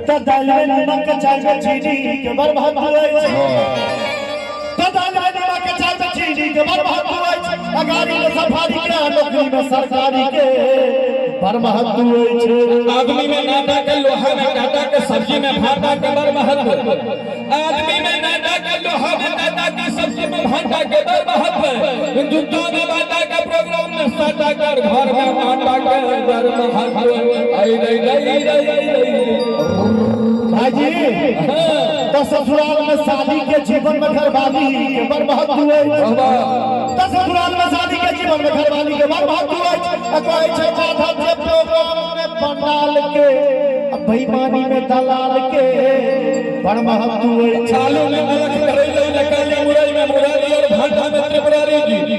तो दाल में नमक चाय में चीनी के बर्बाद होए छै तो दाल में नमक चाय में चीनी के बर्बाद होए छै अगाड़ी में सफारी के नौकरी में सरकारी के बर्बाद होए छै आदमी में नाटा के लोहा में काटा के सब्जी में भाटा के बर्बाद आदमी में नाटा के लोहा में काटा के सब्जी में भाटा के बर्बाद हिंदुत्व में बाटा के प्रोग्राम में साटा कर घर में आटा के बर्बाद आई रही भाजी तो ससुराल में शादी के जीवन में घरवाली के बर्बाद हुए तो ससुराल में शादी के जीवन में घरवाली के बर्बाद हुए कोई छै बाधा जे प्रोग्राम में पंडाल के बेईमानी में दलाल के बर्बाद हुए चालू में अलग करैले निकाले मुरई में मुरारी और भाटा में त्रिपुरारी जी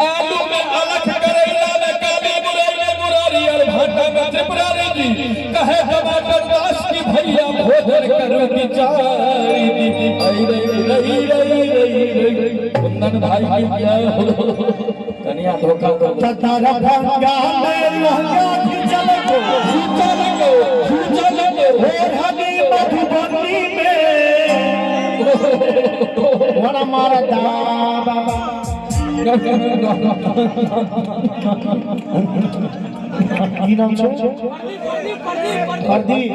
आलू में अलग करैला में काली मुरई में मुरारी और भाटा में त्रिपुरारी जी कहे टमाटर दास की भैया भोजन करो बिचारी आई रही कुंदन भाई क्या हो कन्या धोखा दो तारा भंगा में लहंगा चल गो हो हनी मधुबनी में वरा मारा दाबा की नाम छो प्रदीप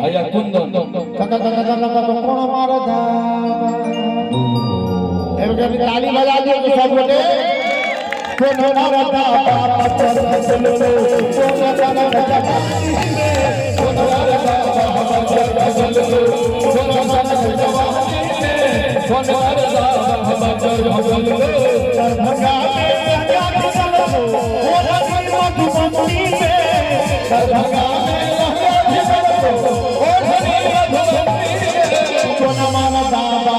आया कुंदन कोण मारा दाबा एक ताली बजा दियो तो सब लोग कोण मारा दाबा पत्थर चलो कोण मारा दाबा कोण मारा दाबा पत्थर चलो कोण मारा दाबा कोण मारा दाबा पत्थर चलो भगा के लगा चलो हो हनी मधुबनी में भगा में लगा चलो हो हनी मधुबनी में कोण मारा दाबा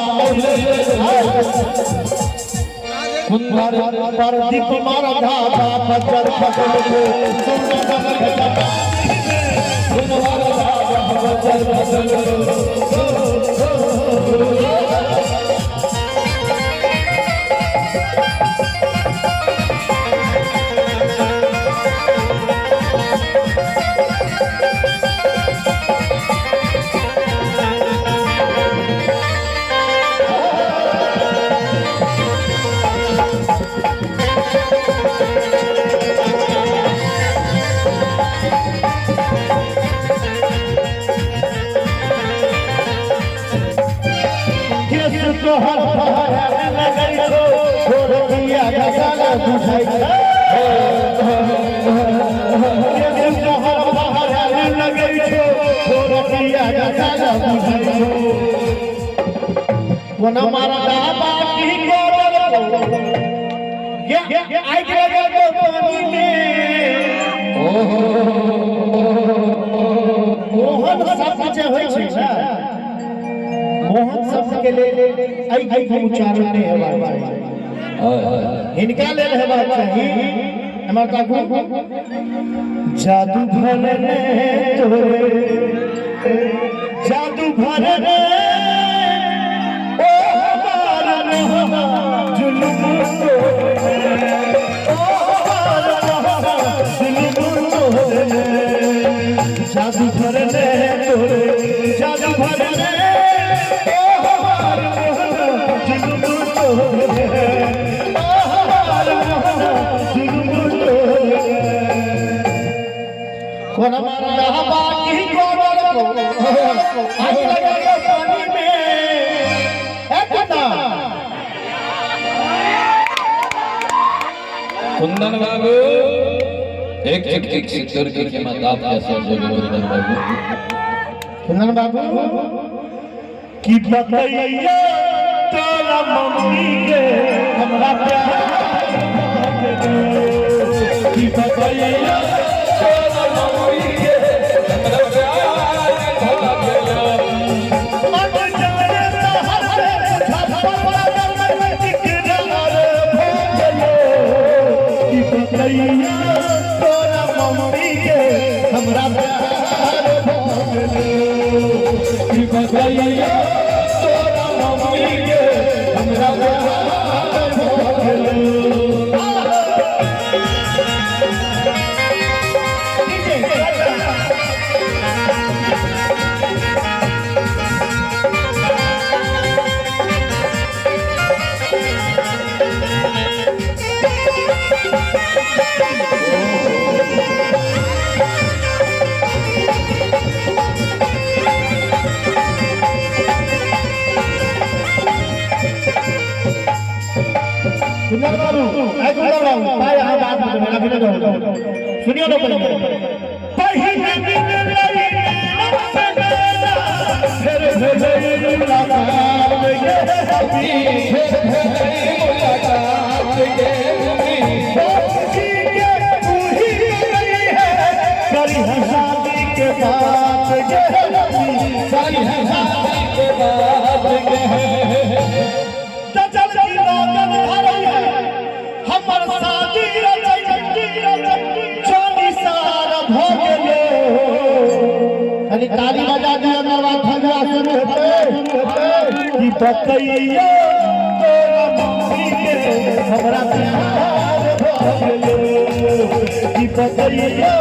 कुंदन प्रदीप मारा धाबा पत्थर चलो कोण मारा दाबा पत्थर चलो तो हर लगई छो छोड़ दिया गजाला बुझाई तो हर लगई छो छोड़ दिया गजाला बुझाई कोन मारा दाबा की गोबर ये आई के लगल को पानी में मोहन शब्द जे होय छै ना मोहन शब्द के लिए आई उच्चारण नहीं हेबाक चाहिए हिनका लेल हेबाक चाहिए हमर काकू जादू भरने तोरे जादू भरने ओ हमार रहमा जुल्म तोरे ओ हमार रहमा जुल्म तोरे जादू भरने तोरे जादू भरने कोन मारा दाबा की गोबर को आग लगा पानी में एकता कुंदन बाबू एक सिक्कर की कीमत आप कैसे दोगे कुंदन बाबू की बताइए तेरा मम्मी के हमरा प्यार की बताइए तेरा मम्मी के हमरा प्यार मन जाने शहर से छपरा में दिखदार भोलो की बताइए तेरा मम्मी के हमरा प्यार भोलो की बताइए तेरा मम्मी के हमरा प्यार भोलो सुनियो ना पहले दिन लई नमसे गाना फिर भले मुलाकात ये अभी फिर भले मुलाकात ये अभी के तू ही नहीं है करी है शादी के बाद ये अभी करी है शादी के बाद ये चल की लगन धरई है हमर शादी चाली साल भ गेलो खाली ताली बजा दिया नवा धजा सुनते कि बतैया तोरा मम्मी के हमरा प्यार भ गेलो कि बतैया